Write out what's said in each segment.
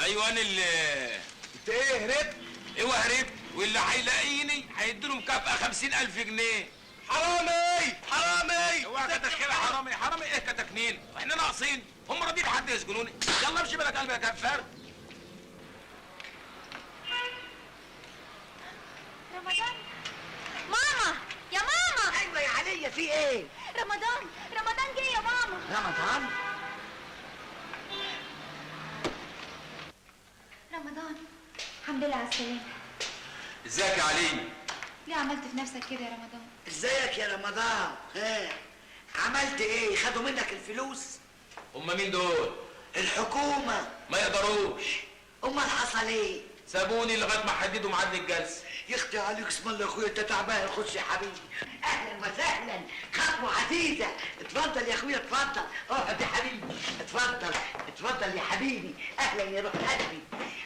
ايوه انا اللي انت ايه هربت؟ ايوه هربت، واللي هيلاقيني هيديله مكافأة 50,000 جنيه. حرامي حرامي. اوعى كده حرامي حرامي ايه كتكنين؟ احنا ناقصين؟ هم راضيين حد يسجنوني؟ يلا امشي بلا قلبي يا كفار. رمضان، ماما يا ماما. ايوه يا عليا، في ايه؟ رمضان جه يا ماما. رمضان، الحمد لله على السلامة. ازيك يا علي؟ ليه عملت في نفسك كده يا رمضان؟ ازيك يا رمضان؟ ها عملت ايه؟ خدوا منك الفلوس؟ هم مين دول؟ الحكومة. ما يقدروش. امال حصل ايه؟ سابوني لغايه ما حددوا ميعاد الجلسه. يختي عليك اسم الله يا اخويا، انت تعبان. خش يا حبيبي. اهلا وسهلا، خطوه عزيزه. اتفضل يا اخويا اتفضل، اقعد يا حبيبي. اتفضل اتفضل يا حبيبي. اهلا يا روح قلبي.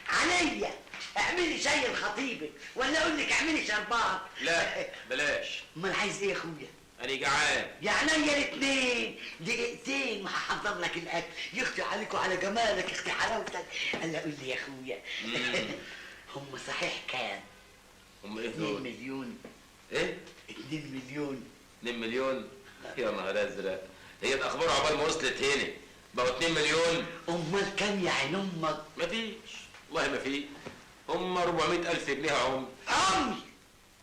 عليا اعملي شاي لخطيبك ولا اقول لك اعملي شربات؟ لا بلاش. امال عايز ايه يا اخويا؟ انا جعان. يا عينيا الاثنين، دقيقتين وهحضر لك الاكل. يختي عليك وعلى جمالك، اختي حلاوتك. الا قول لي يا اخويا هم صحيح كام؟ هم ايه 2 دول؟ مليون. ايه؟ 2 مليون. 2 مليون؟ يا نهار ازرق، هي الاخبار عقبال ما وصلت هنا بقوا 2 مليون؟ امال كام يا عين امك؟ مفيش والله ما في. هم 400,000 جنيه يا عمي.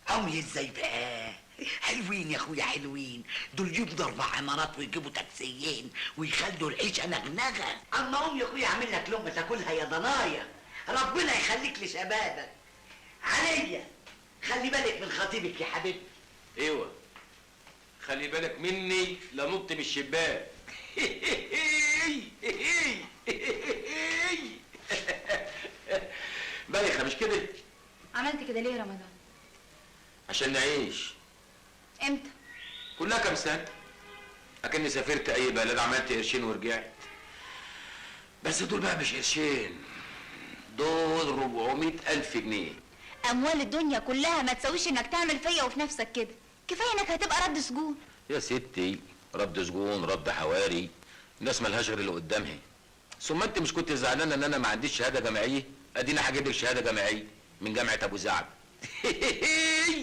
عمي ازاي بقى؟ حلوين يا اخويا حلوين، دول يبنوا 4 عمارات ويجيبوا تاكسيين ويخلوا العيشه نغنغه. اما قوم يا اخويا اعمل لك لقمه تاكلها يا ضنايا، ربنا يخليك لشبابك. عليا خلي بالك من خطيبك يا حبيبي. ايوه خلي بالك مني لنط من الشباك. بايخه مش كده؟ عملت كده ليه يا رمضان؟ عشان نعيش. امتى؟ كلها كام سنه، اكني سافرت اي بلد عملت قرشين ورجعت. بس دول بقى مش قرشين، دول 400,000 جنيه. اموال الدنيا كلها ما تساويش انك تعمل فيا وفي نفسك كده. كفايه انك هتبقى رد سجون. يا ستي رد سجون رد حواري، الناس ملهاش غير اللي قدامها. ثم انت مش كنت زعلانه ان انا ما عنديش شهاده جامعيه؟ ادينا هجيب لك شهاده جامعيه من جامعه ابو زعب.